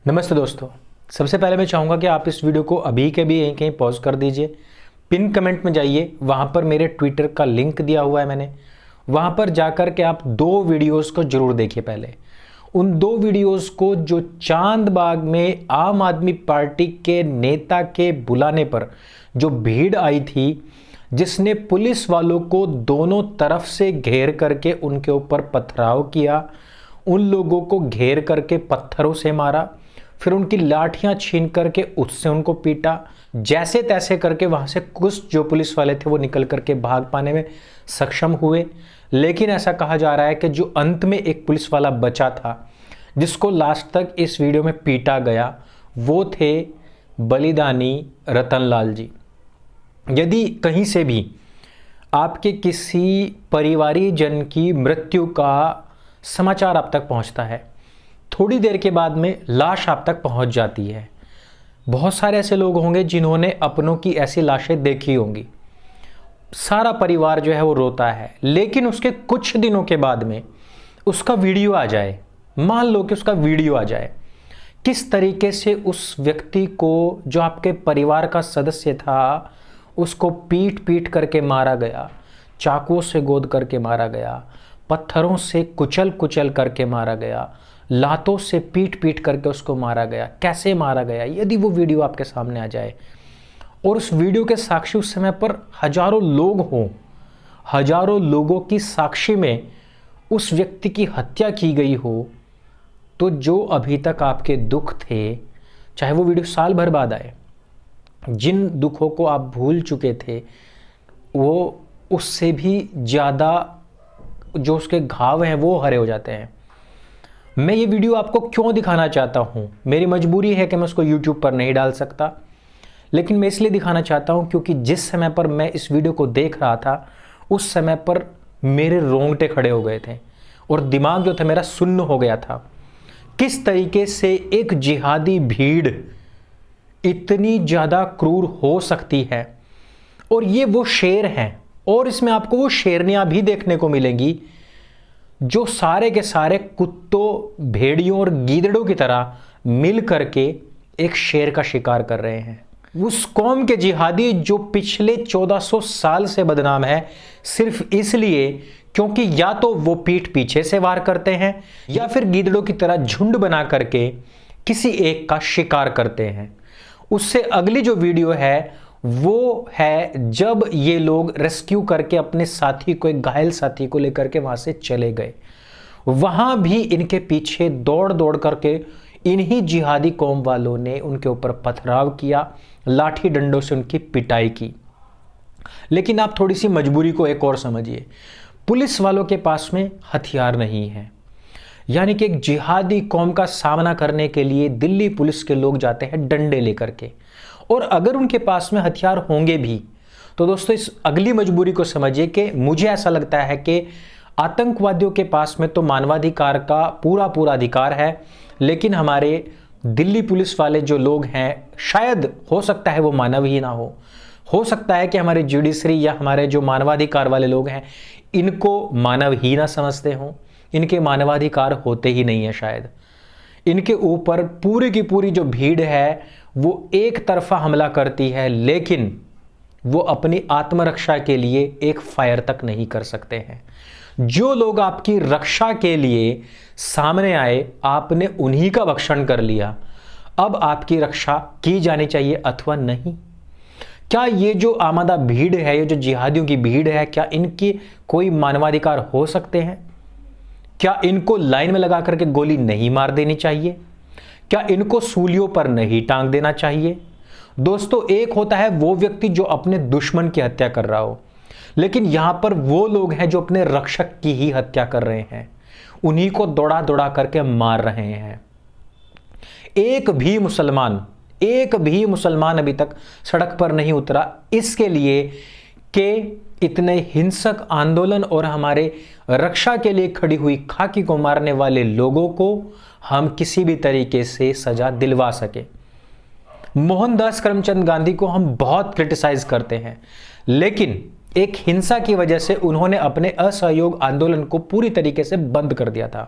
नमस्ते दोस्तों। सबसे पहले मैं चाहूँगा कि आप इस वीडियो को अभी के भी कहीं पॉज कर दीजिए। पिन कमेंट में जाइए, वहाँ पर मेरे ट्विटर का लिंक दिया हुआ है मैंने, वहाँ पर जाकर के आप 2 वीडियोस को जरूर देखिए। पहले उन 2 वीडियोस को जो चांदबाग में आम आदमी पार्टी के नेता के बुलाने पर जो भीड़ आई थी, जिसने पुलिस वालों को दोनों तरफ से घेर करके उनके ऊपर पथराव किया, उन लोगों को घेर करके पत्थरों से मारा, फिर उनकी लाठियां छीन करके उससे उनको पीटा, जैसे तैसे करके वहां से कुछ जो पुलिस वाले थे वो निकल करके भाग पाने में सक्षम हुए। लेकिन ऐसा कहा जा रहा है कि जो अंत में एक पुलिस वाला बचा था, जिसको लास्ट तक इस वीडियो में पीटा गया, वो थे बलिदानी रतनलाल जी। यदि कहीं से भी आपके किसी परिवारीजन की मृत्यु का समाचार आप तक पहुंचता है, थोड़ी देर के बाद में लाश आप तक पहुंच जाती है। बहुत सारे ऐसे लोग होंगे जिन्होंने अपनों की ऐसी लाशें देखी होंगी। सारा परिवार जो है वो रोता है, लेकिन उसके कुछ दिनों के बाद में उसका वीडियो आ जाए, मान लो कि उसका वीडियो आ जाए, किस तरीके से उस व्यक्ति को, जो आपके परिवार का सदस्य था, उसको पीट पीट करके मारा गया, चाकुओं से गोद करके मारा गया, पत्थरों से कुचल कुचल करके मारा गया, लातों से पीट पीट करके उसको मारा गया, कैसे मारा गया। यदि वो वीडियो आपके सामने आ जाए और उस वीडियो के साक्षी उस समय पर हजारों लोग हों, हजारों लोगों की साक्षी में उस व्यक्ति की हत्या की गई हो, तो जो अभी तक आपके दुख थे, चाहे वो वीडियो साल भर बाद आए, जिन दुखों को आप भूल चुके थे, वो उससे भी ज़्यादा जो उसके घाव हैं वो हरे हो जाते हैं। मैं ये वीडियो आपको क्यों दिखाना चाहता हूँ, मेरी मजबूरी है कि मैं उसको YouTube पर नहीं डाल सकता, लेकिन मैं इसलिए दिखाना चाहता हूँ क्योंकि जिस समय पर मैं इस वीडियो को देख रहा था, उस समय पर मेरे रोंगटे खड़े हो गए थे और दिमाग जो था मेरा सुन्न हो गया था। किस तरीके से एक जिहादी भीड़ इतनी ज़्यादा क्रूर हो सकती है। और ये वो शेर हैं, और इसमें आपको वो शेरनियाँ भी देखने को मिलेंगी जो सारे के सारे कुत्तों, भेड़ियों और गीदड़ों की तरह मिल करके एक शेर का शिकार कर रहे हैं। उस कौम के जिहादी जो पिछले 1400 साल से बदनाम है, सिर्फ इसलिए क्योंकि या तो वो पीठ पीछे से वार करते हैं या फिर गीदड़ों की तरह झुंड बना करके किसी एक का शिकार करते हैं। उससे अगली जो वीडियो है वो है जब ये लोग रेस्क्यू करके अपने साथी को, एक घायल साथी को लेकर के वहां से चले गए। वहां भी इनके पीछे दौड़ दौड़ करके इन्हीं जिहादी कौम वालों ने उनके ऊपर पथराव किया, लाठी डंडों से उनकी पिटाई की। लेकिन आप थोड़ी सी मजबूरी को एक और समझिए, पुलिस वालों के पास में हथियार नहीं है। यानी कि एक जिहादी कौम का सामना करने के लिए दिल्ली पुलिस के लोग जाते हैं डंडे लेकर के, और अगर उनके पास में हथियार होंगे भी तो दोस्तों इस अगली मजबूरी को समझिए कि मुझे ऐसा लगता है कि आतंकवादियों के पास में तो मानवाधिकार का पूरा अधिकार है, लेकिन हमारे दिल्ली पुलिस वाले जो लोग हैं, शायद हो सकता है वो मानव ही ना हो सकता है कि हमारे जुडिशरी या हमारे जो मानवाधिकार वाले लोग हैं इनको मानव ही ना समझते हों, इनके मानवाधिकार होते ही नहीं है। शायद इनके ऊपर पूरी की पूरी जो भीड़ है वो एक तरफा हमला करती है, लेकिन वो अपनी आत्मरक्षा के लिए एक फायर तक नहीं कर सकते हैं। जो लोग आपकी रक्षा के लिए सामने आए, आपने उन्हीं का भक्षण कर लिया। अब आपकी रक्षा की जानी चाहिए अथवा नहीं? क्या ये जो आमादा भीड़ है, ये जो जिहादियों की भीड़ है, क्या इनकी कोई मानवाधिकार हो सकते हैं? क्या इनको लाइन में लगा करके गोली नहीं मार देनी चाहिए? क्या इनको सूलियों पर नहीं टांग देना चाहिए? दोस्तों, एक होता है वो व्यक्ति जो अपने दुश्मन की हत्या कर रहा हो, लेकिन यहां पर वो लोग हैं जो अपने रक्षक की ही हत्या कर रहे हैं, उन्हीं को दौड़ा दौड़ा करके मार रहे हैं। एक भी मुसलमान अभी तक सड़क पर नहीं उतरा इसके लिए कि इतने हिंसक आंदोलन और हमारे रक्षा के लिए खड़ी हुई खाकी को मारने वाले लोगों को हम किसी भी तरीके से सजा दिलवा सके। मोहनदास करमचंद गांधी को हम बहुत क्रिटिसाइज करते हैं, लेकिन एक हिंसा की वजह से उन्होंने अपने असहयोग आंदोलन को पूरी तरीके से बंद कर दिया था।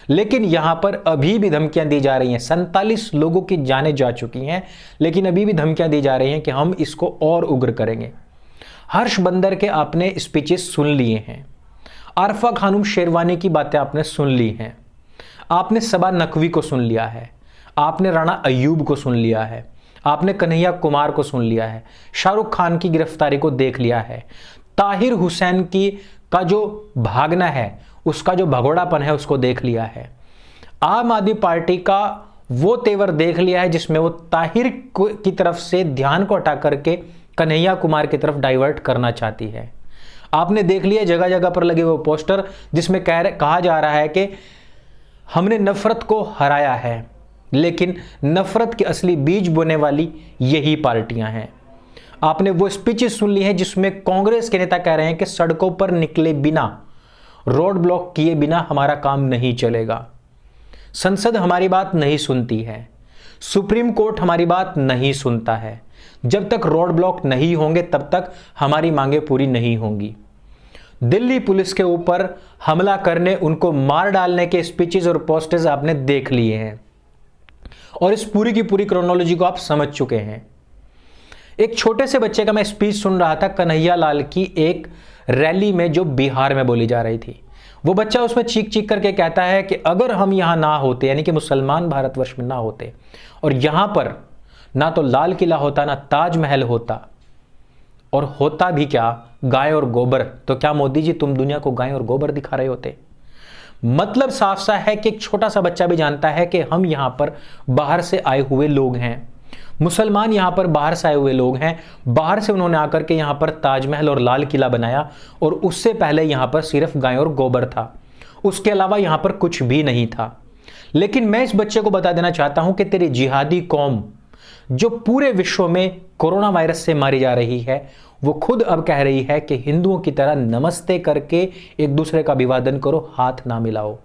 लेकिन यहां पर अभी भी धमकियां दी जा रही हैं। 47 लोगों की जानें जा चुकी हैं, लेकिन अभी भी धमकियां दी जा रही हैं कि हम इसको और उग्र करेंगे। हर्ष बंदर के आपने स्पीचेस सुन लिए हैं, आरफा खानम शेरवानी की बातें आपने सुन ली हैं, आपने सबा नकवी को सुन लिया है, आपने राणा अय्यूब को सुन लिया है, आपने कन्हैया कुमार को सुन लिया है, शाहरुख खान की गिरफ्तारी को देख लिया है, ताहिर हुसैन की का जो भागना है, उसका जो भगोड़ापन है, उसको देख लिया है। आम आदमी पार्टी का वो तेवर देख लिया है जिसमें वो ताहिर की तरफ से ध्यान को हटा करके कन्हैया कुमार की तरफ डाइवर्ट करना चाहती है। आपने देख लिया जगह जगह पर लगे वो पोस्टर जिसमें कहा जा रहा है कि हमने नफरत को हराया है, लेकिन नफरत के असली बीज बोने वाली यही पार्टियां हैं। आपने वो स्पीचेस सुन ली हैं जिसमें कांग्रेस के नेता कह रहे हैं कि सड़कों पर निकले बिना, रोड ब्लॉक किए बिना हमारा काम नहीं चलेगा, संसद हमारी बात नहीं सुनती है, सुप्रीम कोर्ट हमारी बात नहीं सुनता है, जब तक रोड ब्लॉक नहीं होंगे तब तक हमारी मांगे पूरी नहीं होंगी। दिल्ली पुलिस के ऊपर हमला करने, उनको मार डालने के स्पीचेस और पोस्टर्स आपने देख लिए हैं और इस पूरी की पूरी क्रोनोलॉजी को आप समझ चुके हैं। एक छोटे से बच्चे का मैं स्पीच सुन रहा था कन्हैया लाल की एक रैली में जो बिहार में बोली जा रही थी। वो बच्चा उसमें चीख चीख करके कहता है कि अगर हम यहां ना होते, यानी कि मुसलमान भारतवर्ष में ना होते, और यहां पर ना तो लाल किला होता, ना ताजमहल होता, और होता भी क्या गाय और गोबर, तो क्या मोदी जी तुम दुनिया को गाय और गोबर दिखा रहे होते। मतलब साफ सा है कि एक छोटा सा बच्चा भी जानता है कि हम यहां पर बाहर से आए हुए लोग हैं, मुसलमान यहां पर बाहर से आए हुए लोग हैं। बाहर से उन्होंने आकर के यहां पर ताजमहल और लाल किला बनाया, और उससे पहले यहां पर सिर्फ गाय और गोबर था, उसके अलावा यहां पर कुछ भी नहीं था। लेकिन मैं इस बच्चे को बता देना चाहता हूं कि तेरी जिहादी कौम जो पूरे विश्व में कोरोना वायरस से मारी जा रही है, वो खुद अब कह रही है कि हिंदुओं की तरह नमस्ते करके एक दूसरे का अभिवादन करो, हाथ ना मिलाओ।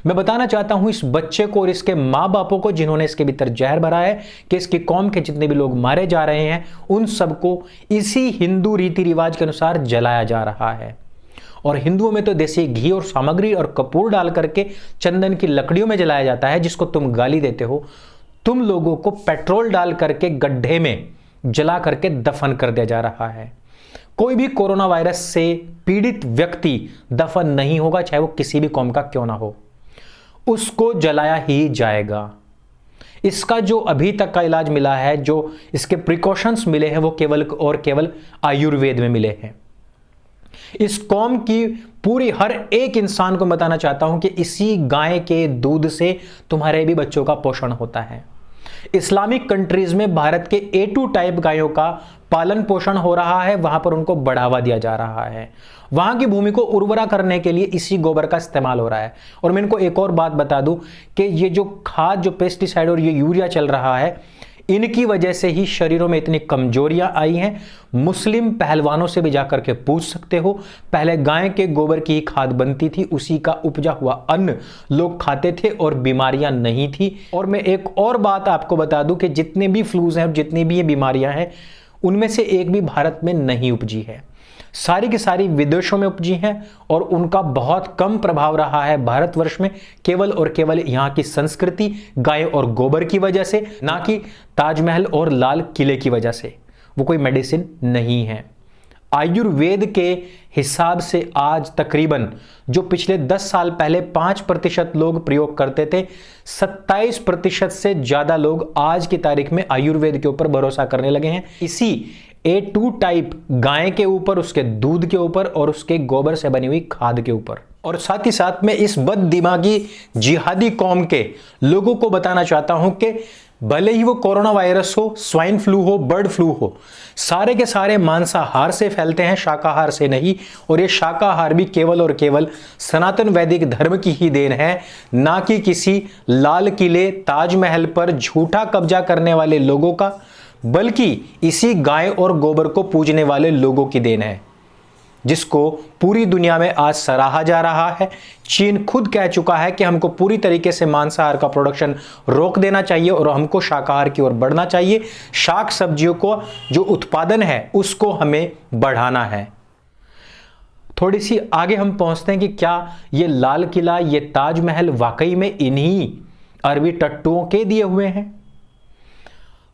मैं बताना चाहता हूं इस बच्चे को और इसके मां बापों को जिन्होंने इसके भीतर जहर भरा है कि इसकी कौम के जितने भी लोग मारे जा रहे हैं, उन सबको इसी हिंदू रीति रिवाज के अनुसार जलाया जा रहा है। और हिंदुओं में तो देसी घी और सामग्री और कपूर डाल करके चंदन की लकड़ियों में जलाया जाता है, जिसको तुम गाली देते हो। तुम लोगों को पेट्रोल डाल करके गड्ढे में जला करके दफन कर दिया जा रहा है। कोई भी कोरोना वायरस से पीड़ित व्यक्ति दफन नहीं होगा, चाहे वो किसी भी कौम का क्यों ना हो, उसको जलाया ही जाएगा। इसका जो अभी तक का इलाज मिला है, जो इसके प्रिकॉशंस मिले हैं, वो केवल और केवल आयुर्वेद में मिले हैं। इस कौम की पूरी हर एक इंसान को बताना चाहता हूं कि इसी गाय के दूध से तुम्हारे भी बच्चों का पोषण होता है। इस्लामिक कंट्रीज में भारत के A2 टाइप गायों का पालन पोषण हो रहा है, वहां पर उनको बढ़ावा दिया जा रहा है। वहां की भूमि को उर्वरा करने के लिए इसी गोबर का इस्तेमाल हो रहा है। और मैं इनको एक और बात बता दूं कि ये जो खाद, जो पेस्टिसाइड और ये यूरिया चल रहा है, इनकी वजह से ही शरीरों में इतनी कमजोरियां आई हैं। मुस्लिम पहलवानों से भी जाकर के पूछ सकते हो, पहले गाय के गोबर की ही खाद बनती थी, उसी का उपजा हुआ अन्न लोग खाते थे और बीमारियां नहीं थी। और मैं एक और बात आपको बता दूं कि जितने भी फ्लूज हैं, जितनी भी ये बीमारियां हैं, उनमें से एक भी भारत में नहीं उपजी है, सारी की सारी विदेशों में उपजी हैं। और उनका बहुत कम प्रभाव रहा है भारतवर्ष में, केवल और केवल यहाँ की संस्कृति गाय और गोबर की वजह से, ना कि ताजमहल और लाल किले की वजह से। वो कोई मेडिसिन नहीं है। आयुर्वेद के हिसाब से आज तकरीबन जो पिछले 10 साल पहले 5% लोग प्रयोग करते थे, 27% से ज्यादा लोग आज की तारीख में आयुर्वेद के ऊपर भरोसा करने लगे हैं, इसी A2 टाइप गाय के ऊपर, उसके दूध के ऊपर और उसके गोबर से बनी हुई खाद के ऊपर। और साथ ही साथ में इस बददिमागी जिहादी कौम के लोगों को बताना चाहता हूं कि भले ही वो कोरोना वायरस हो, स्वाइन फ्लू हो, बर्ड फ्लू हो, सारे के सारे मांसाहार से फैलते हैं, शाकाहार से नहीं। और ये शाकाहार भी केवल और केवल सनातन वैदिक धर्म की ही देन है, ना कि किसी लाल किले, ताजमहल पर झूठा कब्जा करने वाले लोगों का, बल्कि इसी गाय और गोबर को पूजने वाले लोगों की देन है, जिसको पूरी दुनिया में आज सराहा जा रहा है। चीन खुद कह चुका है कि हमको पूरी तरीके से मांसाहार का प्रोडक्शन रोक देना चाहिए और हमको शाकाहार की ओर बढ़ना चाहिए। शाक सब्जियों को जो उत्पादन है उसको हमें बढ़ाना है। थोड़ी सी आगे हम पहुंचते हैं कि क्या ये लाल किला, ये ताजमहल वाकई में इन्हीं अरबी टट्टुओं के दिए हुए हैं।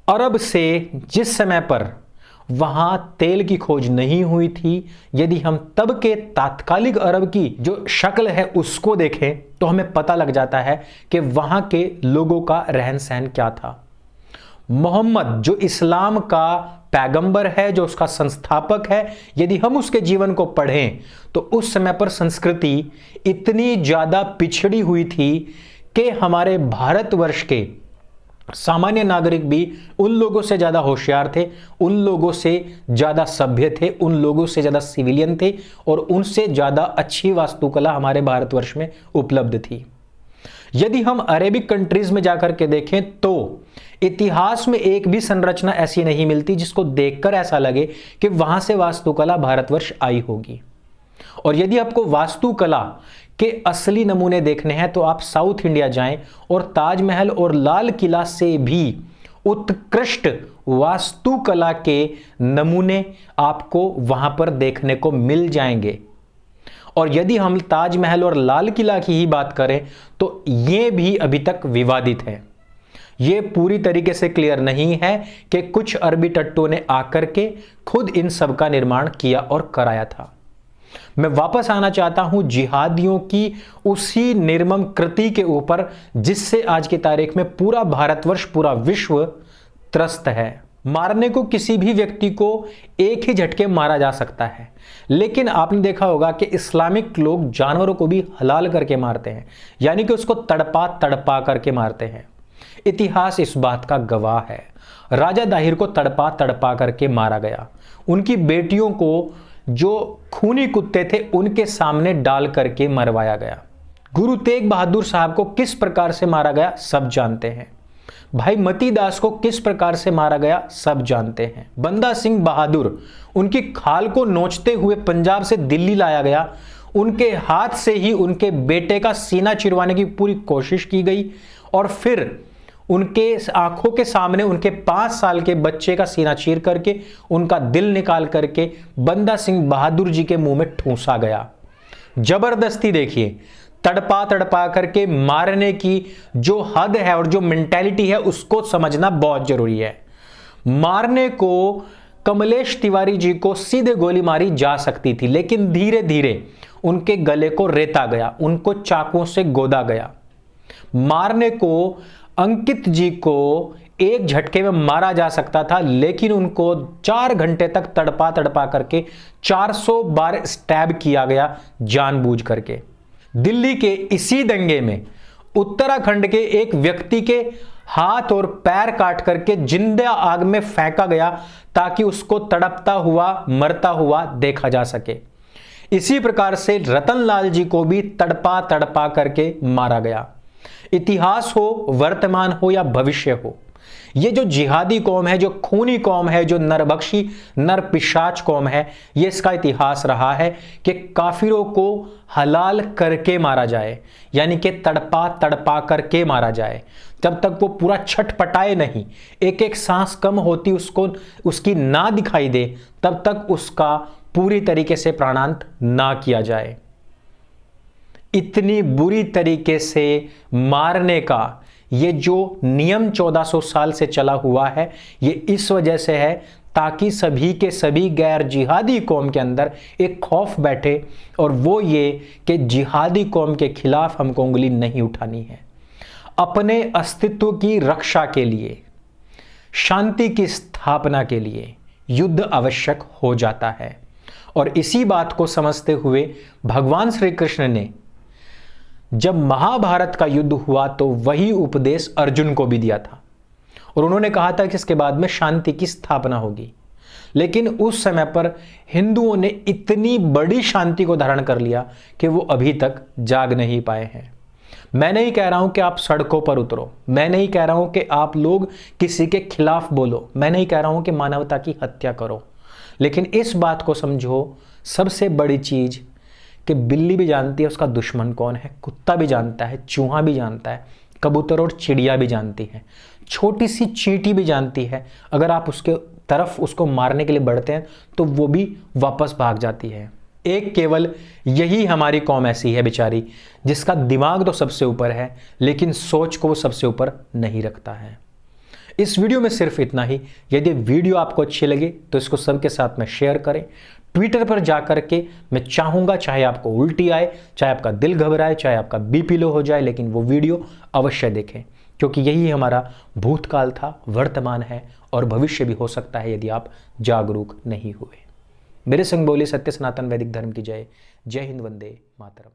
अरब से जिस समय पर वहां तेल की खोज नहीं हुई थी, यदि हम तब के तात्कालिक अरब की जो शक्ल है उसको देखें तो हमें पता लग जाता है कि वहां के लोगों का रहन सहन क्या था। मोहम्मद जो इस्लाम का पैगंबर है, जो उसका संस्थापक है, यदि हम उसके जीवन को पढ़ें तो उस समय पर संस्कृति इतनी ज्यादा पिछड़ी हुई थी कि हमारे भारतवर्ष के सामान्य नागरिक भी उन लोगों से ज्यादा होशियार थे, उन लोगों से ज्यादा सभ्य थे, उन लोगों से ज्यादा सिविलियन थे और उनसे ज्यादा अच्छी वास्तुकला हमारे भारतवर्ष में उपलब्ध थी। यदि हम अरेबिक कंट्रीज में जाकर के देखें तो इतिहास में एक भी संरचना ऐसी नहीं मिलती जिसको देखकर ऐसा लगे कि वहां से वास्तुकला भारतवर्ष आई होगी। और यदि आपको वास्तुकला के असली नमूने देखने हैं तो आप साउथ इंडिया जाएं और ताजमहल और लाल किला से भी उत्कृष्ट वास्तुकला के नमूने आपको वहां पर देखने को मिल जाएंगे। और यदि हम ताजमहल और लाल किला की ही बात करें तो यह भी अभी तक विवादित है। यह पूरी तरीके से क्लियर नहीं है कि कुछ अरबी टट्टों ने आकर के खुद इन सब का निर्माण किया और कराया था। मैं वापस आना चाहता हूं जिहादियों की उसी निर्मम कृति के ऊपर जिससे आज की तारीख में पूरा भारतवर्ष, पूरा विश्व त्रस्त है। मारने को किसी भी व्यक्ति को एक ही झटके मारा जा सकता है, लेकिन आपने देखा होगा कि इस्लामिक लोग जानवरों को भी हलाल करके मारते हैं, यानी कि उसको तड़पा तड़पा करके मारते हैं। इतिहास इस बात का गवाह है। राजा दाहिर को तड़पा तड़पा करके मारा गया। उनकी बेटियों को जो खूनी कुत्ते थे उनके सामने डाल करके मरवाया गया। गुरु तेग बहादुर साहब को किस प्रकार से मारा गया सब जानते हैं। भाई मती दास को किस प्रकार से मारा गया सब जानते हैं। बंदा सिंह बहादुर, उनकी खाल को नोचते हुए पंजाब से दिल्ली लाया गया। उनके हाथ से ही उनके बेटे का सीना चिरवाने की पूरी कोशिश की गई और फिर उनके आंखों के सामने उनके 5 साल के बच्चे का सीना चीर करके उनका दिल निकाल करके बंदा सिंह बहादुर जी के मुंह में ठूंसा गया। जबरदस्ती देखिए, तड़पा तड़पा करके मारने की जो हद है और जो मेंटालिटी है उसको समझना बहुत जरूरी है। मारने को कमलेश तिवारी जी को सीधे गोली मारी जा सकती थी, लेकिन धीरे धीरे उनके गले को रेता गया, उनको चाकुओं से गोदा गया। मारने को अंकित जी को एक झटके में मारा जा सकता था, लेकिन उनको 4 घंटे तक तड़पा तड़पा करके 400 बार स्टैब किया गया जानबूझ करके। दिल्ली के इसी दंगे में उत्तराखंड के एक व्यक्ति के हाथ और पैर काट करके जिंदा आग में फेंका गया ताकि उसको तड़पता हुआ मरता हुआ देखा जा सके। इसी प्रकार से रतनलाल जी को भी तड़पा तड़पा करके मारा गया। इतिहास हो, वर्तमान हो या भविष्य हो, ये जो जिहादी कौम है, जो खूनी कौम है, जो नरभक्षी नरपिशाच कौम है, ये इसका इतिहास रहा है कि काफिरों को हलाल करके मारा जाए, यानी कि तड़पा तड़पा करके मारा जाए। जब तक वो पूरा छटपटाए नहीं, एक एक सांस कम होती उसको उसकी ना दिखाई दे, तब तक उसका पूरी तरीके से प्राणांत ना किया जाए। इतनी बुरी तरीके से मारने का ये जो नियम 1400 साल से चला हुआ है, ये इस वजह से है ताकि सभी के सभी गैर जिहादी कौम के अंदर एक खौफ बैठे, और वो ये कि जिहादी कौम के खिलाफ हमको उंगली नहीं उठानी है। अपने अस्तित्व की रक्षा के लिए, शांति की स्थापना के लिए युद्ध आवश्यक हो जाता है। और इसी बात को समझते हुए भगवान श्री कृष्ण ने जब महाभारत का युद्ध हुआ तो वही उपदेश अर्जुन को भी दिया था, और उन्होंने कहा था कि इसके बाद में शांति की स्थापना होगी। लेकिन उस समय पर हिंदुओं ने इतनी बड़ी शांति को धारण कर लिया कि वो अभी तक जाग नहीं पाए हैं। मैं नहीं कह रहा हूं कि आप सड़कों पर उतरो, मैं नहीं कह रहा हूं कि आप लोग किसी के खिलाफ बोलो, मैं नहीं कह रहा हूं कि मानवता की हत्या करो, लेकिन इस बात को समझो, सबसे बड़ी चीज कि बिल्ली भी जानती है उसका दुश्मन कौन है, कुत्ता भी जानता है, चूहा भी जानता है, कबूतर और चिड़िया भी जानती है, छोटी सी चींटी भी जानती है। अगर आप उसके तरफ उसको मारने के लिए बढ़ते हैं तो वो भी वापस भाग जाती है। एक केवल यही हमारी कौम ऐसी है बेचारी, जिसका दिमाग तो सबसे ऊपर है लेकिन सोच को वो सबसे ऊपर नहीं रखता है। इस वीडियो में सिर्फ इतना ही। यदि वीडियो आपको अच्छी लगे तो इसको सबके साथ में शेयर करें। ट्विटर पर जाकर के मैं चाहूंगा, चाहे आपको उल्टी आए, चाहे आपका दिल घबराए, चाहे आपका बीपी लो हो जाए, लेकिन वो वीडियो अवश्य देखें, क्योंकि यही हमारा भूतकाल था, वर्तमान है और भविष्य भी हो सकता है यदि आप जागरूक नहीं हुए। मेरे संग बोली सत्य सनातन वैदिक धर्म की जय। जय हिंद, वंदे मातरम।